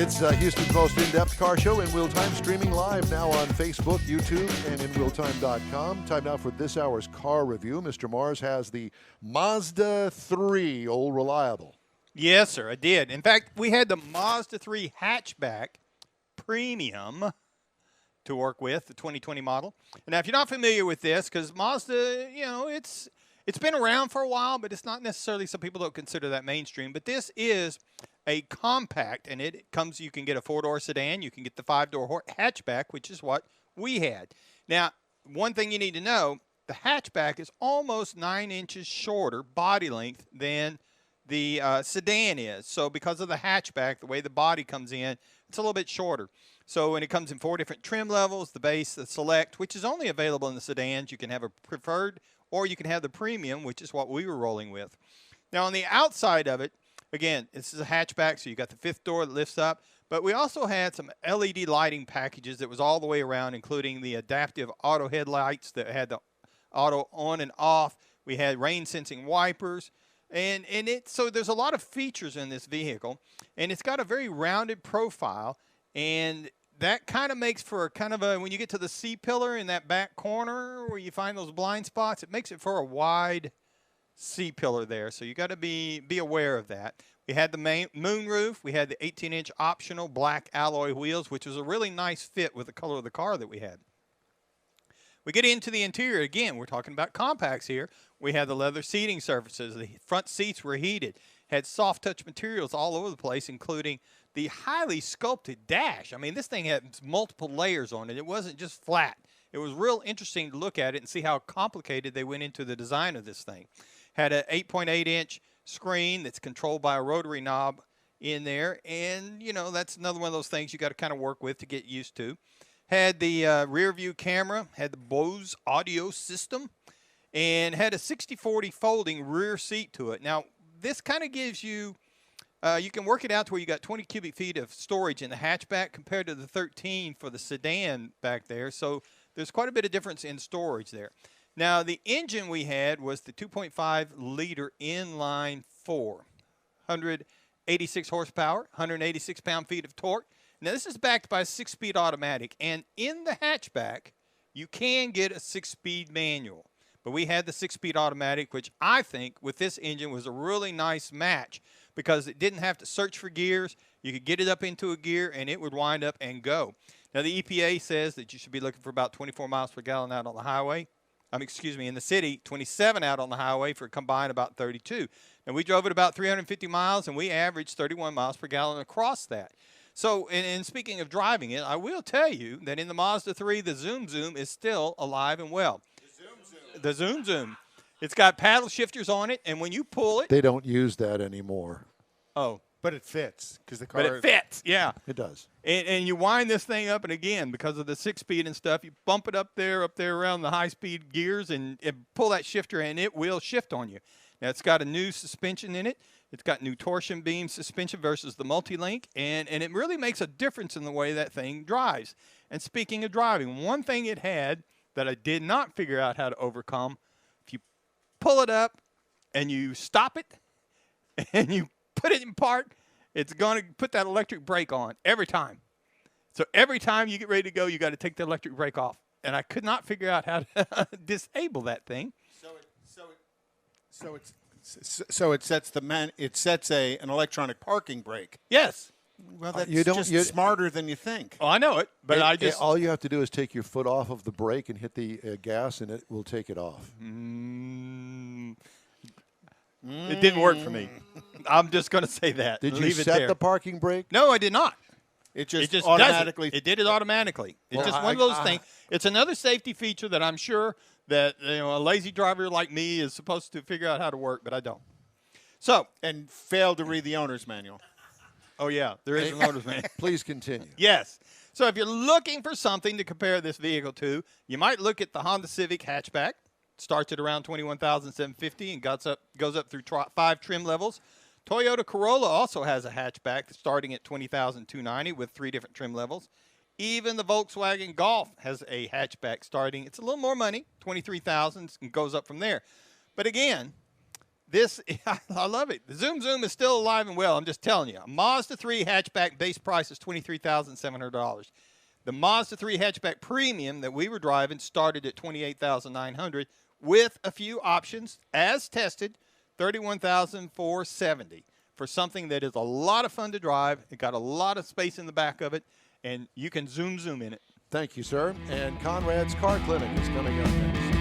It's Houston's most in-depth car show in real time, streaming live now on Facebook, YouTube, and inrealtime.com. Time now for this hour's car review. Mr. Mars has the Mazda3, old reliable. Yes, sir, I did. In fact, we had the Mazda3 Hatchback Premium to work with, the 2020 model. Now, if you're not familiar with this, because Mazda, you know, it's been around for a while, but it's not necessarily, some people don't consider that mainstream. But this is a compact, and it comes, you can get a 4-door sedan, you can get the 5-door hatchback, which is what we had. Now, one thing you need to know, the hatchback is almost 9 inches shorter body length than the sedan is. So because of the hatchback, the way the body comes in, it's a little bit shorter. So when it comes in 4 different trim levels, the base, the select, which is only available in the sedans, you can have a preferred, or you can have the premium, which is what we were rolling with. Now on the outside of it, again, this is a hatchback, so you got the 5th door that lifts up, but we also had some LED lighting packages that was all the way around, including the adaptive auto headlights that had the auto on and off. We had rain sensing wipers, and so there's a lot of features in this vehicle, and it's got a very rounded profile, and that kind of makes for a kind of a, when you get to the C-pillar in that back corner where you find those blind spots, it makes it for a wide C-pillar there. So you got to be aware of that. We had the main moonroof. We had the 18-inch optional black alloy wheels, which was a really nice fit with the color of the car that we had. We get into the interior. Again, we're talking about compacts here. We had the leather seating surfaces. The front seats were heated. Had soft touch materials all over the place, including the highly sculpted dash. I mean, this thing had multiple layers on it. It wasn't just flat. It was real interesting to look at it and see how complicated they went into the design of this thing. Had an 8.8-inch screen that's controlled by a rotary knob in there. And, you know, that's another one of those things you got to kind of work with to get used to. Had the rear view camera, had the Bose audio system, and had a 60/40 folding rear seat to it. Now, this kind of gives you, you can work it out to where you got 20 cubic feet of storage in the hatchback compared to the 13 for the sedan back there. So there's quite a bit of difference in storage there. Now, the engine we had was the 2.5-liter inline 4, 186 horsepower, 186 pound-feet of torque. Now, this is backed by a 6-speed automatic, and in the hatchback, you can get a 6-speed manual. But we had the 6-speed automatic, which I think with this engine was a really nice match because it didn't have to search for gears. You could get it up into a gear, and it would wind up and go. Now, the EPA says that you should be looking for about 24 miles per gallon out on the highway. Excuse me, in the city, 27 out on the highway for a combined about 32. And we drove it about 350 miles, and we averaged 31 miles per gallon across that. So, and speaking of driving it, I will tell you that in the Mazda3, the Zoom Zoom is still alive and well. The Zoom Zoom. It's got paddle shifters on it, and when you pull it. They don't use that anymore. Oh. But it fits. Because the car. But it fits, yeah. It does. And you wind this thing up, and again, because of the 6-speed and stuff, you bump it up there around the high-speed gears and pull that shifter, and it will shift on you. Now, it's got a new suspension in it. It's got new torsion beam suspension versus the multi-link, and it really makes a difference in the way that thing drives. And speaking of driving, one thing it had that I did not figure out how to overcome, if you pull it up and you stop it and you put it in park, it's going to put that electric brake on every time. So every time you get ready to go, you got to take the electric brake off. And I could not figure out how to disable that thing. So it sets an electronic parking brake. Yes. Well, that's smarter than you think. Oh, I know it, but all you have to do is take your foot off of the brake and hit the gas, and it will take it off. It didn't work for me. I'm just going to say that. Did you set the parking brake? No, I did not. It just automatically. It did it automatically. It's just one of those things. It's another safety feature that I'm sure that a lazy driver like me is supposed to figure out how to work, but I don't. So, and failed to read the owner's manual. Oh yeah, there is an owner's manual. Please continue. Yes. So if you're looking for something to compare this vehicle to, you might look at the Honda Civic Hatchback. Starts at around $21,750 and goes up through 5 trim levels. Toyota Corolla also has a hatchback starting at $20,290 with 3 different trim levels. Even the Volkswagen Golf has a hatchback starting. It's a little more money, $23,000, and goes up from there. But again, This, I love it. The Zoom Zoom is still alive and well. I'm just telling you. A Mazda 3 hatchback base price is $23,700. The Mazda 3 hatchback premium that we were driving started at $28,900 with a few options, as tested, $31,470 for something that is a lot of fun to drive. It got a lot of space in the back of it, and you can zoom in it. Thank you, sir. And Conrad's Car Clinic is coming up next.